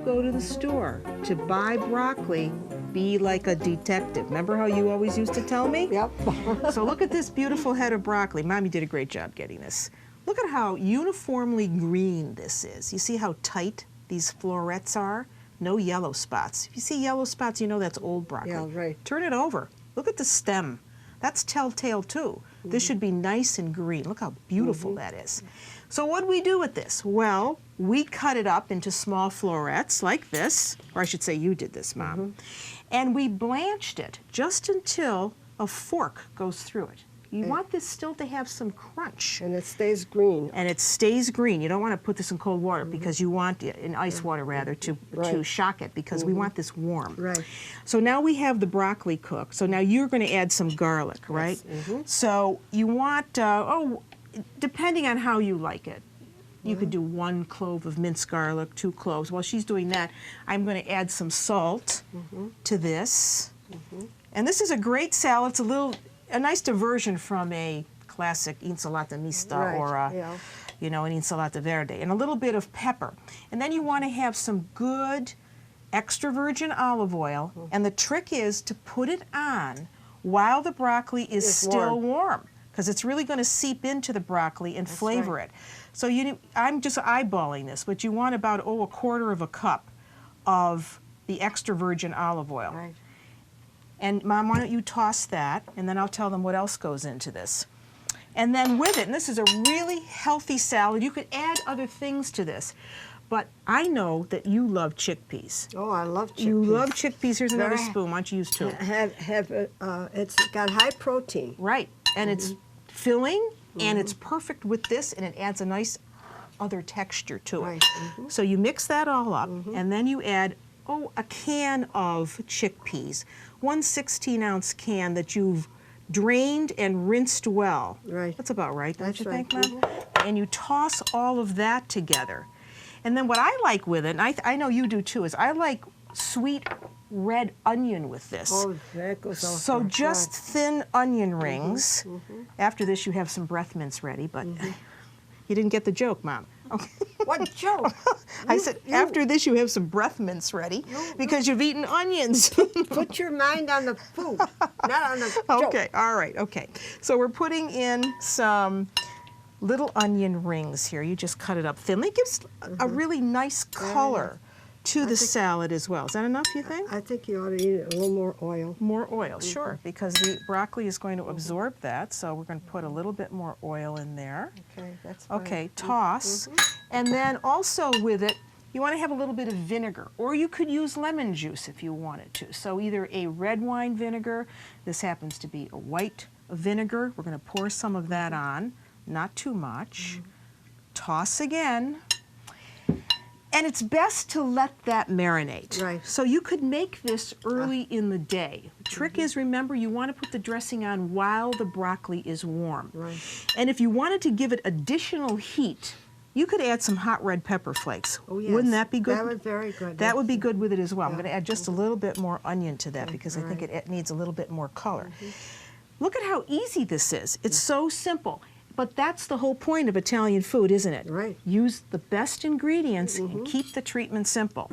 go to the store to buy broccoli, be like a detective. Remember how you always used to tell me? Yep. So look at this beautiful head of broccoli. Mommy did a great job getting this. Look at how uniformly green this is. You see how tight these florets are? No yellow spots. If you see yellow spots, you know that's old broccoli. Yeah, right. Turn it over. Look at the stem. That's telltale too. This should be nice and green. Look how beautiful that is. So what do we do with this? Well, we cut it up into small florets like this, or I should say you did this, Mom. And we blanched it just until a fork goes through it. You want this still to have some crunch. And it stays green. And it stays green. You don't want to put this in cold water because you want it, in ice water rather, to shock it because we want this warm. Right. So now we have the broccoli cooked. So now you're going to add some garlic, right? So you want, depending on how you like it, you could do 1 clove of minced garlic, 2 cloves. While she's doing that, I'm going to add some salt to this. And this is a great salad. It's a nice diversion from a classic insalata mista or you know, an insalata verde, and a little bit of pepper. And then you want to have some good extra virgin olive oil, and the trick is to put it on while the broccoli is still warm, because it's really going to seep into the broccoli and flavor it. So I'm just eyeballing this, but you want about, 1/4 cup of the extra virgin olive oil. Right. And Mom, why don't you toss that, and then I'll tell them what else goes into this. And then with it, and this is a really healthy salad, you could add other things to this. But I know that you love chickpeas. Oh, I love chickpeas. You love chickpeas. Here's another spoon. Why don't you use 2? It's got high protein. Right, and it's filling, and it's perfect with this, and it adds a nice other texture to it. Right. So you mix that all up, and then you add, a can of chickpeas. 1 16-ounce can that you've drained and rinsed well. Right. That's about right, don't you think, right. Mom? And you toss all of that together. And then what I like with it, and I know you do too, is I like sweet red onion with this. Oh, that goes off. So just thin onion rings. After this, you have some breath mince ready, but you didn't get the joke, Mom. Okay. What joke? I said, after this, you have some breath mince ready because you've eaten onions. Put your mind on the food, not on the joke. Okay, all right, okay. So we're putting in some little onion rings here. You just cut it up thinly. It gives a really nice color to the salad as well. Is that enough, you think? I think you ought to eat it a little more oil. More oil, sure, because the broccoli is going to absorb that, so we're going to put a little bit more oil in there. Okay, that's fine. Okay, toss. And then also with it, you want to have a little bit of vinegar, or you could use lemon juice if you wanted to. So either a red wine vinegar, this happens to be a white vinegar. We're going to pour some of that on, not too much. Toss again. And it's best to let that marinate. Right. So you could make this early in the day. The trick is, remember, you want to put the dressing on while the broccoli is warm. Right. And if you wanted to give it additional heat, you could add some hot red pepper flakes. Oh, yes. Wouldn't that be good? That would be very good. That would be good with it as well. I'm going to add just a little bit more onion to that because I think it needs a little bit more color. Look at how easy this is. It's so simple. But that's the whole point of Italian food, isn't it? Right. Use the best ingredients and keep the treatment simple.